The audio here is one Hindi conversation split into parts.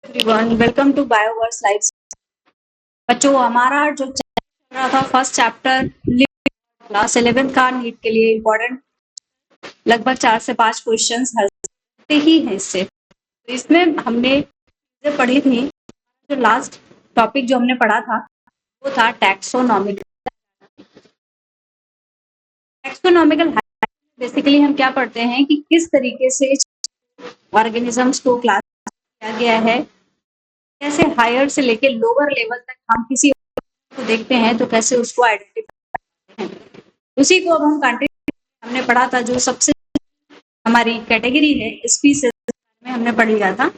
Everyone, welcome to Bioverse Life. बच्चों, हमारा जो चल रहा था फर्स्ट चैप्टर क्लास 11 का नीट के लिए इम्पोर्टेंट लगभग 4 से 5 क्वेश्चंस हल ही हैं इससे। तो इसमें हमने जो पढ़ी थी, जो लास्ट टॉपिक जो हमने पढ़ा था वो था टैक्सोनॉमिकल। टैक्सोनॉमिकल बेसिकली हम क्या पढ़ते हैं कि किस तरीके से ऑर्गेनिजम्स को क्लास किया गया है, कैसे हायर से लेकर लोअर लेवल तक हम किसी को देखते हैं तो कैसे उसको आइडेंटिफाई करते हैं। उसी को अब हम कंटिन्यू हमने पढ़ा था, जो सबसे हमारी कैटेगरी है स्पीसीज में हमने पढ़ लिया था।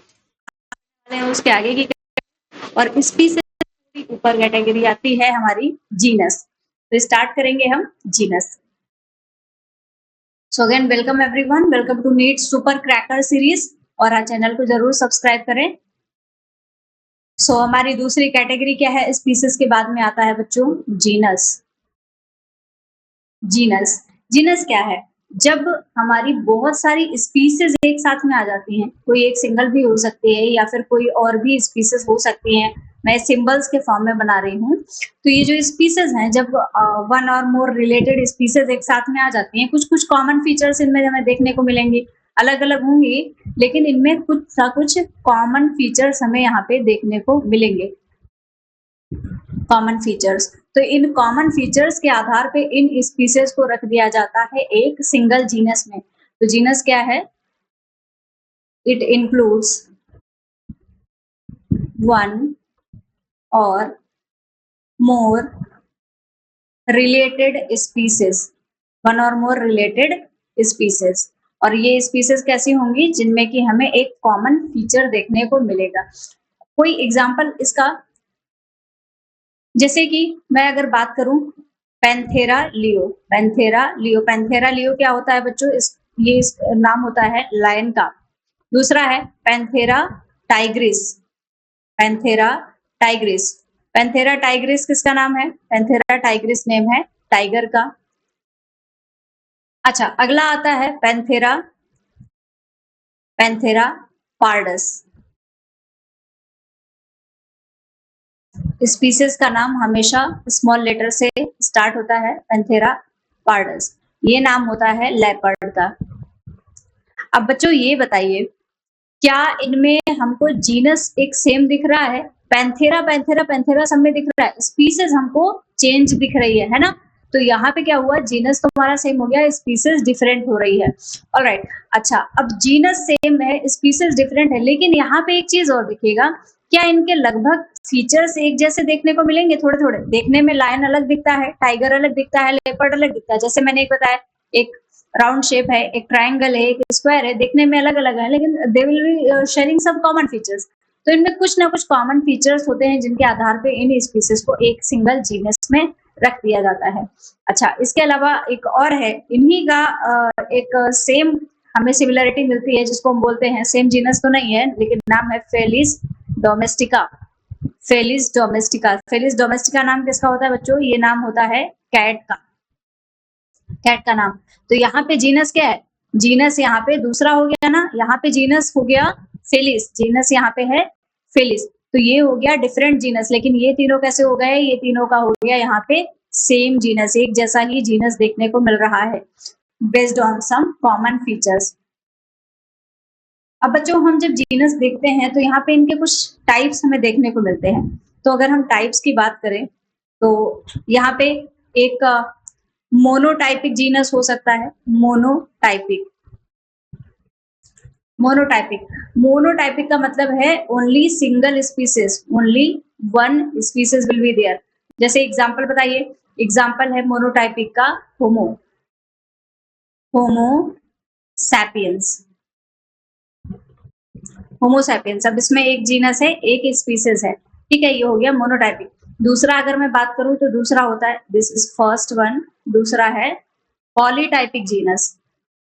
उसके आगे की और स्पीसीज ऊपर कैटेगरी आती है हमारी जीनस। तो स्टार्ट करेंगे हम genus. So again welcome everyone, welcome to NEET super cracker series और आज चैनल को जरूर सब्सक्राइब करें। सो हमारी दूसरी कैटेगरी क्या है? स्पीसीज के बाद में आता है बच्चों जीनस। जीनस जीनस क्या है? जब हमारी बहुत सारी स्पीसीज एक साथ में आ जाती हैं, कोई एक सिंगल भी हो सकती है या फिर कोई और भी स्पीसीज हो सकती हैं, मैं सिंबल्स के फॉर्म में बना रही हूँ। तो ये जो स्पीसीज हैं, जब वन और मोर रिलेटेड स्पीसीज एक साथ में आ जाती हैं, कुछ कुछ कॉमन फीचर्स इनमें हमें देखने को मिलेंगे। अलग अलग होंगी लेकिन इनमें कुछ ना कुछ कॉमन फीचर्स हमें यहाँ पे देखने को मिलेंगे। कॉमन फीचर्स, तो इन कॉमन फीचर्स के आधार पे इन स्पीसीज को रख दिया जाता है एक सिंगल जीनस में। तो जीनस क्या है? इट इंक्लूड्स वन और मोर रिलेटेड स्पीसीज, वन और मोर रिलेटेड स्पीसीज। और ये स्पीसीज कैसी होंगी? जिनमें कि हमें एक कॉमन फीचर देखने को मिलेगा। कोई एग्जांपल इसका, जैसे कि मैं अगर बात करूं Panthera leo. Panthera leo, Panthera leo क्या होता है बच्चों? ये नाम होता है लायन का। दूसरा है Panthera Tigris. Panthera Tigris, Panthera Tigris किसका नाम है? पैंथेरा टाइग्रिस नेम है टाइगर का। अच्छा, अगला आता है पैंथेरा पैंथेरा पार्डस। स्पीसीज का नाम हमेशा स्मॉल लेटर से स्टार्ट होता है, पैंथेरा पार्डस। ये नाम होता है लेपर्ड का। अब बच्चों ये बताइए, क्या इनमें हमको जीनस एक सेम दिख रहा है? पैंथेरा पैंथेरा पैंथेरा सब में दिख रहा है, स्पीसीज हमको चेंज दिख रही है ना? तो यहाँ पे क्या हुआ? जीनस तो हमारा सेम हो गया, स्पीसीज डिफरेंट हो रही है। ऑलराइट, अच्छा, अब जीनस सेम है, स्पीसीज डिफरेंट है, लेकिन यहाँ पे एक चीज और दिखेगा। क्या इनके लगभग फीचर्स एक जैसे देखने को मिलेंगे? थोड़े थोड़े देखने में लायन अलग दिखता है, टाइगर अलग दिखता है, लेपर्ड अलग दिखता है। जैसे मैंने एक बताया, एक राउंड शेप है, एक ट्रायंगल है, एक स्क्वायर है, देखने में अलग अलग है, लेकिन they will be sharing some common features. तो इनमें कुछ ना कुछ कॉमन फीचर्स होते हैं जिनके आधार पे इन स्पीसीज को एक सिंगल जीनस में रख दिया जाता है। अच्छा, इसके अलावा एक और है, इन्हीं का एक सेम हमें सिमिलरिटी मिलती है, जिसको हम बोलते हैं, सेम जीनस तो नहीं है लेकिन नाम है Felis domestica. Felis domestica, Felis domestica नाम किसका होता है बच्चों? ये नाम होता है कैट का, कैट का नाम। तो यहाँ पे जीनस क्या है? जीनस यहाँ पे दूसरा हो गया ना, यहाँ पे जीनस हो गया फेलिस, जीनस यहाँ पे है फेलिस। तो ये हो गया डिफरेंट जीनस, लेकिन ये तीनों कैसे हो गए? ये तीनों का हो गया यहाँ पे सेम जीनस, एक जैसा ही जीनस देखने को मिल रहा है based on some common features. अब बच्चों, हम जब जीनस देखते हैं तो यहाँ पे इनके कुछ टाइप्स हमें देखने को मिलते हैं। तो अगर हम टाइप्स की बात करें तो यहाँ पे एक मोनोटाइपिक जीनस हो सकता है। मोनोटाइपिक, मोनोटाइपिक, मोनोटाइपिक का मतलब है only single species, only one species will be there. जैसे एग्जांपल बताइए, एग्जांपल है मोनोटाइपिक का Homo, Homo sapiens, Homo sapiens. अब इसमें एक जीनस है, एक स्पीसीज है, ठीक है, ये हो गया मोनोटाइपिक। दूसरा अगर मैं बात करूं तो दूसरा होता है, दिस इज फर्स्ट वन, दूसरा है पॉलीटाइपिक जीनस।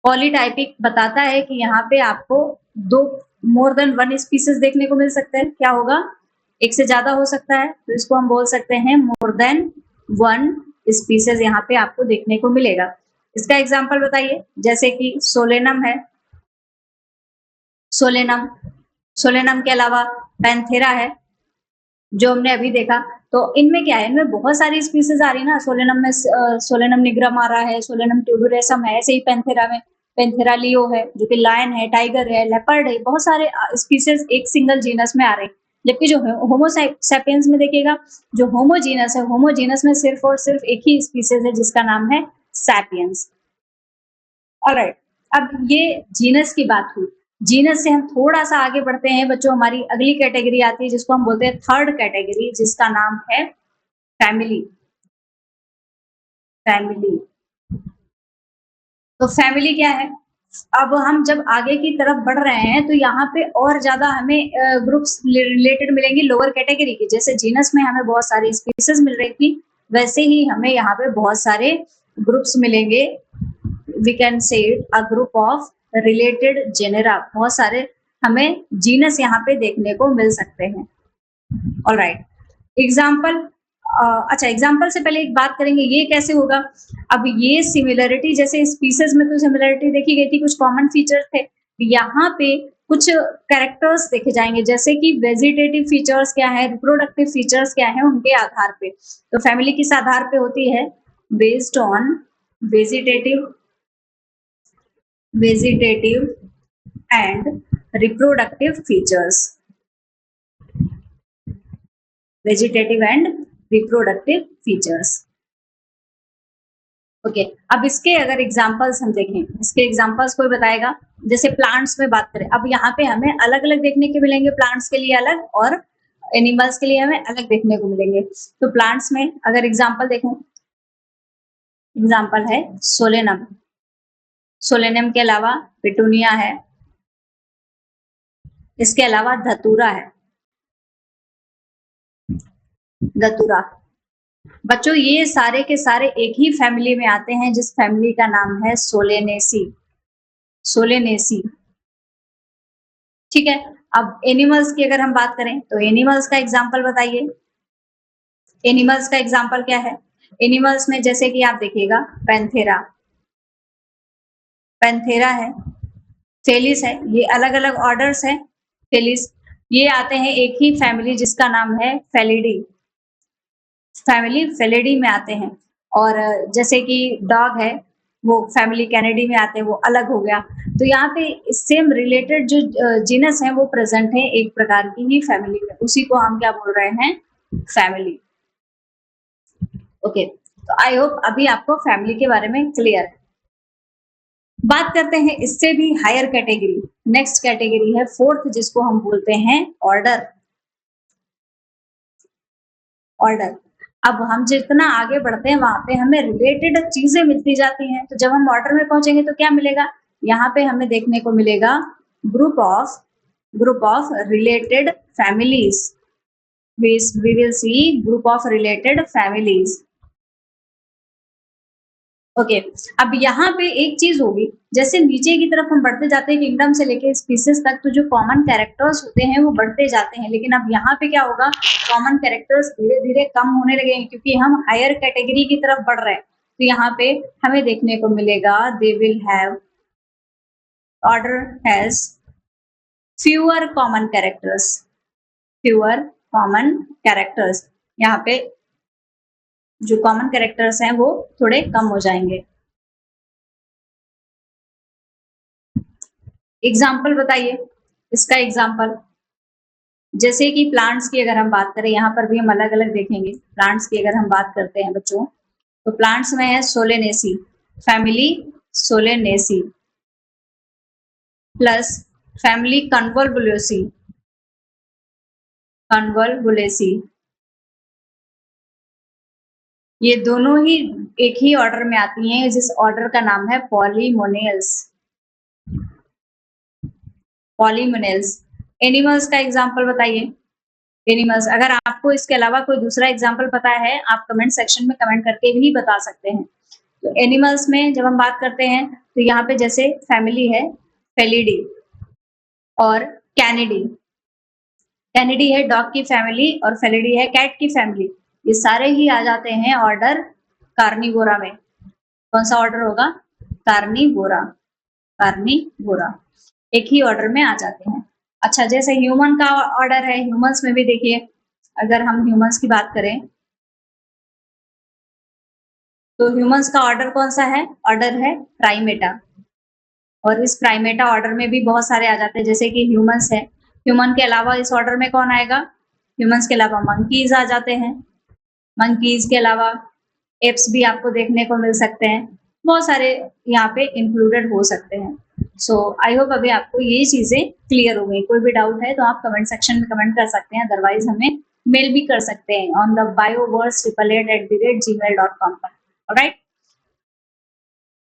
पॉलीटाइपिक बताता है कि यहाँ पे आपको दो, मोर देन वन स्पीसीज देखने को मिल सकते हैं। क्या होगा? एक से ज्यादा हो सकता है, तो इसको हम बोल सकते हैं मोर देन वन स्पीसीज यहाँ पे आपको देखने को मिलेगा। इसका एग्जांपल बताइए, जैसे कि सोलेनम है, सोलेनम, सोलेनम के अलावा पैंथेरा है जो हमने अभी देखा, तो इनमें क्या है, इनमें बहुत सारी स्पीसीज आ रही है ना, सोलेनम में सोलेनम निग्रम आ रहा है, सोलेनम ट्यूबरेसम है, ऐसे ही पैंथेरा में पैंथेरा लियो है जो कि लायन है, टाइगर है, लेपर्ड है, बहुत सारे स्पीसीज एक सिंगल जीनस में आ रहे हैं। जबकि जो होमो सैपियंस में देखिएगा, जो होमोजीनस है, होमोजीनस में सिर्फ और सिर्फ एक ही स्पीसीज है जिसका नाम है सैपियंस। ऑलराइट, अब ये जीनस की बात हुई। जीनस से हम थोड़ा सा आगे बढ़ते हैं बच्चों, हमारी अगली कैटेगरी आती है जिसको हम बोलते हैं थर्ड कैटेगरी, जिसका नाम है फैमिली। फैमिली, तो फैमिली क्या है? अब हम जब आगे की तरफ बढ़ रहे हैं तो यहाँ पे और ज्यादा हमें ग्रुप्स रिलेटेड मिलेंगे लोअर कैटेगरी की। जैसे जीनस में हमें बहुत सारी स्पीसीज मिल रही थी, वैसे ही हमें यहाँ पे बहुत सारे ग्रुप्स मिलेंगे। We can say a group of related genera, बहुत सारे हमें जीनस यहाँ पे देखने को मिल सकते हैं। ऑलराइट, एग्जाम्पल, अच्छा एग्जाम्पल से पहले एक बात करेंगे ये कैसे होगा। अब ये सिमिलरिटी, जैसे स्पीसीज में तो सिमिलरिटी देखी गई थी, कुछ कॉमन फीचर्स थे, यहाँ पे कुछ कैरेक्टर्स देखे जाएंगे, जैसे कि वेजिटेटिव फीचर्स क्या है, रिप्रोडक्टिव फीचर्स क्या है, उनके आधार पे। तो फैमिली किस आधार पे होती है? Based on vegetative and reproductive features. Vegetative and reproductive features. Okay, अब इसके अगर एग्जांपल्स हम देखें, इसके एग्जांपल्स कोई बताएगा? जैसे प्लांट्स में बात करें, अब यहाँ पे हमें अलग अलग देखने के मिलेंगे, प्लांट्स के लिए अलग और एनिमल्स के लिए हमें अलग देखने को मिलेंगे। तो प्लांट्स में अगर एग्जांपल देखें, एग्जांपल है सोलेनम। सोलेनम के अलावा पिटूनिया है, इसके अलावा धतूरा है। धतूरा बच्चों, ये सारे के सारे एक ही फैमिली में आते हैं, जिस फैमिली का नाम है सोलेनेसी। सोलेनेसी, ठीक है। अब एनिमल्स की अगर हम बात करें तो एनिमल्स का एग्जांपल बताइए। एनिमल्स का एग्जांपल क्या है? एनिमल्स में जैसे कि आप देखिएगा, पैंथेरा, पैंथेरा है, फेलिस है, ये अलग अलग ऑर्डर्स है। फेलिस, ये आते हैं एक ही फैमिली जिसका नाम है फेलिडी। फैमिली फेलिडी में आते हैं। और जैसे कि डॉग है, वो फैमिली कैनिडी में आते हैं, वो अलग हो गया। तो यहाँ पे सेम रिलेटेड जो जीनस है वो प्रेजेंट है एक प्रकार की ही फैमिली में, उसी को हम क्या बोल रहे हैं? फैमिली। ओके, तो आई होप अभी आपको फैमिली के बारे में क्लियर है। बात करते हैं इससे भी हायर कैटेगरी, नेक्स्ट कैटेगरी है फोर्थ, जिसको हम बोलते हैं ऑर्डर। ऑर्डर, अब हम जितना आगे बढ़ते हैं वहां पे हमें रिलेटेड चीजें मिलती जाती हैं। तो जब हम ऑर्डर में पहुंचेंगे तो क्या मिलेगा? यहाँ पे हमें देखने को मिलेगा group of related families. we will see group of related families। Okay, अब यहाँ पे एक चीज होगी, जैसे नीचे की तरफ हम बढ़ते जाते हैं किंगडम से लेके स्पीसीज तक, तो जो कॉमन कैरेक्टर्स होते हैं वो बढ़ते जाते हैं। लेकिन अब यहाँ पे क्या होगा? कॉमन कैरेक्टर्स धीरे धीरे कम होने लगेंगे, क्योंकि हम हायर कैटेगरी की तरफ बढ़ रहे हैं। तो यहाँ पे हमें देखने को मिलेगा they will have, order has fewer common characters. Fewer common characters, यहाँ पे जो कॉमन कैरेक्टर्स हैं वो थोड़े कम हो जाएंगे। एग्जाम्पल बताइए इसका एग्जाम्पल। जैसे कि प्लांट्स की अगर हम बात करें, यहाँ पर भी हम अलग अलग देखेंगे। प्लांट्स की अगर हम बात करते हैं बच्चों, तो प्लांट्स में है solanaceae, family solanaceae, plus family convolvulaceae. Convolvulaceae, ये दोनों ही एक ही ऑर्डर में आती हैं, जिस ऑर्डर का नाम है पॉलीमोनेल्स। पॉलीमोनेल्स। एनिमल्स का एग्जांपल बताइए। एनिमल्स, अगर आपको इसके अलावा कोई दूसरा एग्जांपल पता है, आप कमेंट सेक्शन में कमेंट करके भी बता सकते हैं। तो एनिमल्स में जब हम बात करते हैं तो यहाँ पे जैसे फैमिली है फेलिडी और कैनिडी। कैनिडी है डॉग की फैमिली और फेलिडी है कैट की फैमिली। ये सारे ही आ जाते हैं ऑर्डर कार्निवोरा में। कौन सा ऑर्डर होगा? कार्निवोरा। कार्निवोरा, एक ही ऑर्डर में आ जाते हैं। अच्छा, जैसे ह्यूमन का ऑर्डर है, ह्यूमन्स में भी देखिए, अगर हम ह्यूमन्स की बात करें, तो ह्यूमन्स का ऑर्डर कौन-सा है? ऑर्डर है प्राइमेटा। और इस प्राइमेटा ऑर्डर में भी बहुत सारे आ जाते हैं, जैसे कि ह्यूमन्स है। ह्यूमन के अलावा इस ऑर्डर में कौन आएगा? ह्यूमन्स के अलावा मंकीज़ आ जाते हैं। मंकीज़ के अलावा एप्स भी आपको देखने को मिल सकते हैं। बहुत सारे यहाँ पे इंक्लूडेड हो सकते हैं। सो आई होप अभी आपको ये चीज़ें क्लियर हो गई। कोई भी डाउट है तो आप कमेंट सेक्शन में कमेंट कर सकते हैं, अदरवाइज़ हमें मेल भी कर सकते हैं ऑन द bioverse888@gmail.com पर। ऑलराइट?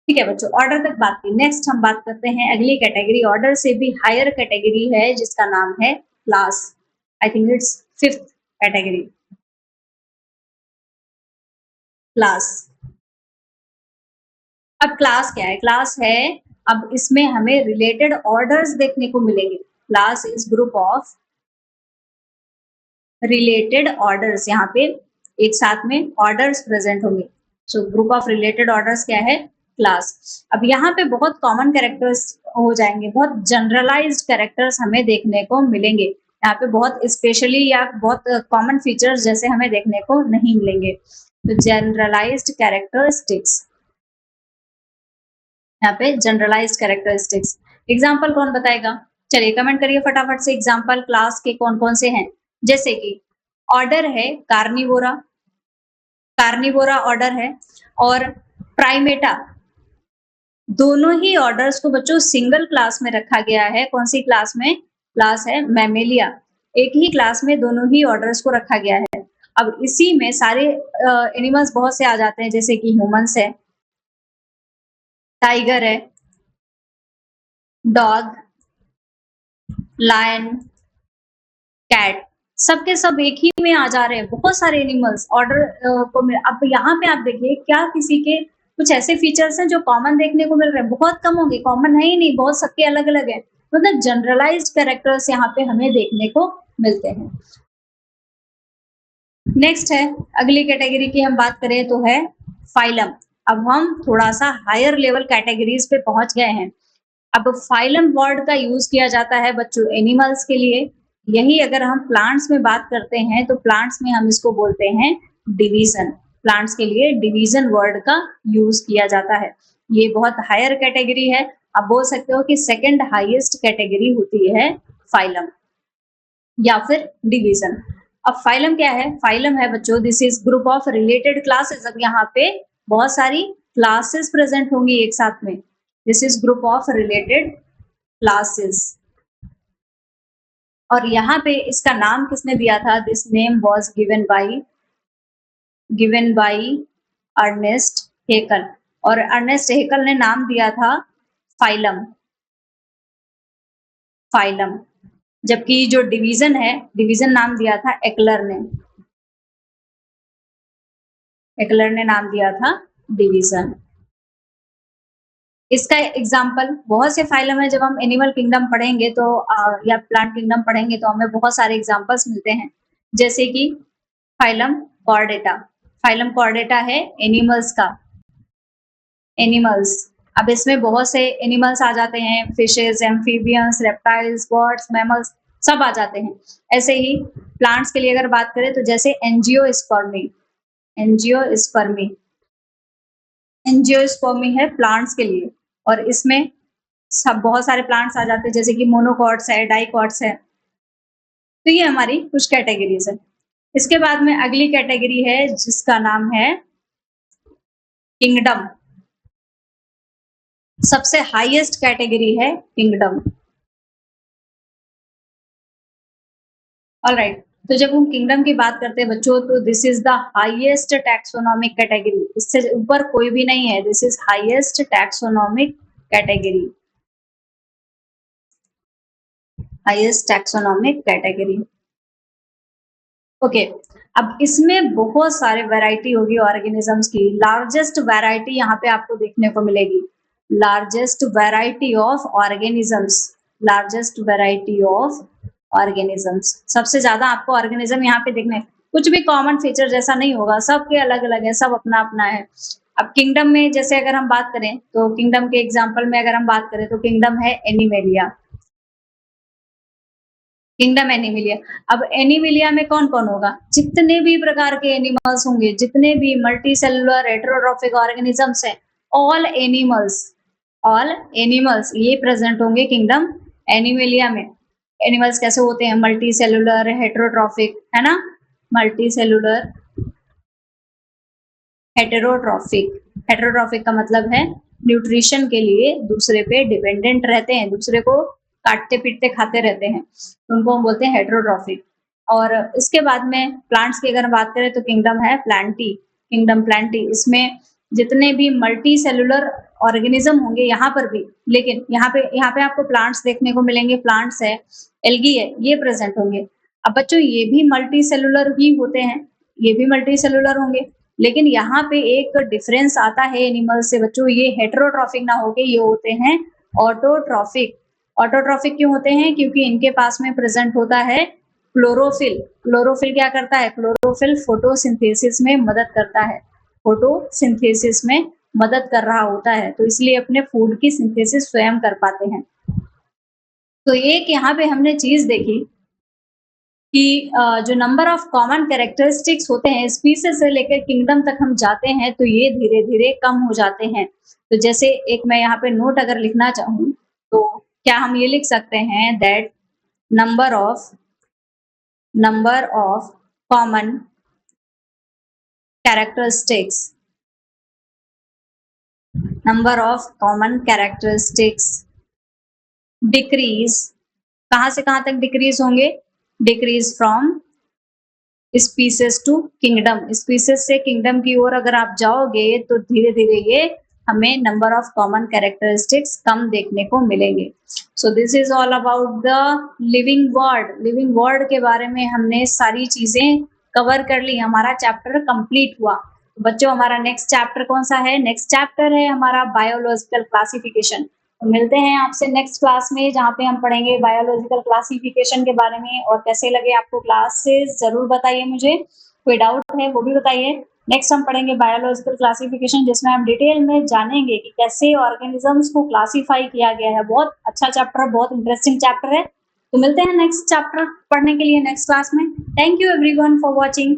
ठीक है बच्चों, ऑर्डर तक बात की। नेक्स्ट हम बात करते हैं अगली कैटेगरी, ऑर्डर से भी हायर कैटेगरी है जिसका नाम है class. I think it's 5th category, class. अब क्लास क्या है? क्लास है, अब इसमें हमें रिलेटेड ऑर्डर्स देखने को मिलेंगे। Class is group of related orders, यहाँ पे एक साथ में ऑर्डर्स प्रेजेंट होंगे। So group of related orders क्या है? क्लास। अब यहाँ पे बहुत कॉमन कैरेक्टर्स हो जाएंगे, बहुत जनरलाइज्ड कैरेक्टर्स हमें देखने को मिलेंगे। यहाँ पे बहुत स्पेशली या बहुत कॉमन फीचर्स जैसे हमें देखने को नहीं मिलेंगे। तो जनरलाइज्ड कैरेक्टरिस्टिक्स, यहाँ पे जनरलाइज्ड कैरेक्टरिस्टिक्स। एग्जाम्पल कौन बताएगा? चलिए कमेंट करिए फटाफट से, एग्जाम्पल क्लास के कौन कौन से हैं। जैसे कि ऑर्डर है कार्निवोरा, कार्निवोरा ऑर्डर है, और प्राइमेटा, दोनों ही ऑर्डर्स को बच्चों सिंगल क्लास में रखा गया है। कौन सी क्लास में? क्लास है मैमेलिया। एक ही क्लास में दोनों ही ऑर्डर्स को रखा गया है। अब इसी में सारे एनिमल्स बहुत से आ जाते हैं, जैसे कि ह्यूमंस है, टाइगर है, डॉग, लायन, कैट, सबके सब एक ही में आ जा रहे हैं। बहुत सारे एनिमल्स ऑर्डर को अब यहाँ पे आप देखिए, क्या किसी के कुछ ऐसे फीचर्स हैं जो कॉमन देखने को मिल रहे हैं? बहुत कम होंगे, कॉमन है ही नहीं, बहुत सबके अलग अलग है। मतलब जनरलाइज्ड कैरेक्टर्स यहाँ पे हमें देखने को मिलते हैं। नेक्स्ट है, अगली कैटेगरी की हम बात करें तो है फाइलम। अब हम थोड़ा सा हायर लेवल कैटेगरीज पे पहुंच गए हैं। अब फाइलम वर्ड का यूज किया जाता है बच्चों एनिमल्स के लिए। यही अगर हम प्लांट्स में बात करते हैं तो प्लांट्स में हम इसको बोलते हैं डिवीजन। प्लांट्स के लिए डिवीजन वर्ड का यूज किया जाता है। ये बहुत हायर कैटेगरी है। आप बोल सकते हो कि सेकंड हाईएस्ट कैटेगरी होती है फाइलम या फिर डिवीजन। अब फाइलम क्या है? फाइलम है बच्चों, this is group of related classes. अब यहाँ पे बहुत सारी क्लासेस प्रेजेंट होंगी एक साथ में। This is group of related classes. और यहाँ पे इसका नाम किसने दिया था? This name was given by Ernst Haeckel. और अर्नेस्ट हेकल ने नाम दिया था फाइलम, फाइलम। जबकि जो डिवीजन है, डिवीजन नाम दिया था एक्लर ने, एक्लर ने नाम दिया था डिवीजन। इसका एग्जाम्पल बहुत से फाइलम है। जब हम एनिमल किंगडम पढ़ेंगे तो या प्लांट किंगडम पढ़ेंगे तो हमें बहुत सारे एग्जाम्पल्स मिलते हैं, जैसे कि फाइलम कॉर्डेटा। फाइलम कॉर्डेटा है एनिमल्स का, एनिमल्स। अब इसमें बहुत से एनिमल्स आ जाते हैं, fishes, amphibians, reptiles, birds, mammals, सब आ जाते हैं। ऐसे ही प्लांट्स के लिए अगर बात करें तो जैसे एंजियोस्पर्मी, एंजियोस्पर्मी, एंजियोस्पर्मी है प्लांट्स के लिए, और इसमें सब बहुत सारे प्लांट्स आ जाते हैं, जैसे कि मोनोकॉट्स है, डाइकॉट्स है। तो ये हमारी कुछ कैटेगरीज है। इसके बाद में अगली कैटेगरी है जिसका नाम है किंगडम। सबसे हाईएस्ट कैटेगरी है किंगडम। ऑलराइट, तो जब हम किंगडम की बात करते हैं बच्चों, तो this is the highest taxonomic category. इससे ऊपर कोई भी नहीं है। This is highest taxonomic category, highest taxonomic category. Okay, अब इसमें बहुत सारे वैरायटी होगी ऑर्गेनिजम्स की। लार्जेस्ट वैरायटी यहाँ पे आपको देखने को मिलेगी, largest variety of organisms, largest variety of organisms. सबसे ज्यादा आपको ऑर्गेनिज्म यहाँ पे देखने, कुछ भी कॉमन फीचर जैसा नहीं होगा, सबके अलग अलग है, सब अपना अपना है। अब किंगडम में जैसे अगर हम बात करें तो किंगडम के एग्जाम्पल में अगर हम बात करें तो किंगडम है एनिमेलिया, किंगडम एनिमिलिया। अब एनिमिलिया में कौन-कौन होगा? जितने भी प्रकार के एनिमल्स होंगे, जितने भी मल्टी सेलुलर हेटेरोट्रॉफिक ऑर्गेनिजम्स हैं, ऑल एनिमल्स ऑल एनिमल्स ये प्रेजेंट होंगे किंगडम एनिमिलिया में। एनिमल्स कैसे होते हैं? मल्टी सेलुलर हेटेरोट्रॉफिक, है ना? Multi cellular heterotrophic. हेटेरोट्रॉफिक का मतलब है न्यूट्रिशन के लिए दूसरे पे डिपेंडेंट रहते हैं, दूसरे को काटते पीटते खाते रहते हैं, उनको हम बोलते हैं हेटेरोट्रॉफिक। और इसके बाद में प्लांट्स की अगर हम बात करें तो किंगडम है प्लांटी, किंगडम प्लांटी। इसमें जितने भी मल्टी सेलुलर ऑर्गेनिज्म होंगे यहाँ पर भी, लेकिन यहाँ पे आपको प्लांट्स देखने को मिलेंगे, प्लांट्स है, एल्गी है, ये प्रेजेंट होंगे। अब बच्चों ये भी मल्टी सेलुलर ही होते हैं, ये भी मल्टी सेलुलर होंगे, लेकिन यहाँ पे एक डिफरेंस आता है एनिमल से बच्चों, ये हेटेरोट्रॉफिक ना होके ये होते हैं ऑटोट्रॉफिक। ऑटोट्रॉफिक क्यों होते हैं? क्योंकि इनके पास में प्रेजेंट होता है क्लोरोफिल। क्लोरोफिल क्या करता है? क्लोरोफिल फोटोसिंथेसिस में मदद करता है, फोटोसिंथेसिस में मदद कर रहा होता है, तो इसलिए अपने फूड की सिंथेसिस स्वयं कर पाते हैं। तो एक यहाँ पे हमने चीज देखी कि जो नंबर ऑफ कॉमन कैरेक्टरिस्टिक्स होते हैं स्पीसीज से लेकर किंगडम तक हम जाते हैं तो ये धीरे-धीरे कम हो जाते हैं। तो जैसे एक मैं यहाँ पे नोट अगर लिखना चाहूँ तो क्या हम ये लिख सकते हैं that number of common characteristics decrease, कहाँ से कहाँ तक डिक्रीज होंगे? Decrease from species to kingdom. Species से किंगडम की ओर अगर आप जाओगे तो धीरे धीरे ये हमें नंबर ऑफ कॉमन कैरेक्टरिस्टिक्स कम देखने को मिलेंगे। So this is all about the living world. Living world के बारे में हमने सारी चीजें कवर कर ली, हमारा चैप्टर कंप्लीट हुआ। बच्चों हमारा नेक्स्ट चैप्टर कौन सा है? नेक्स्ट चैप्टर है हमारा बायोलॉजिकल क्लासिफिकेशन। तो मिलते हैं आपसे नेक्स्ट क्लास में जहाँ पे हम पढ़ेंगे बायोलॉजिकल क्लासिफिकेशन के बारे में। और कैसे लगे आपको क्लासेस जरूर बताइए मुझे, कोई डाउट है वो भी बताइए। नेक्स्ट हम पढ़ेंगे बायोलॉजिकल क्लासिफिकेशन जिसमें हम डिटेल में जानेंगे कि कैसे ऑर्गेनिजम्स को क्लासिफाई किया गया है। बहुत अच्छा चैप्टर, बहुत इंटरेस्टिंग चैप्टर है। तो मिलते हैं नेक्स्ट चैप्टर पढ़ने के लिए नेक्स्ट क्लास में। Thank you everyone for watching.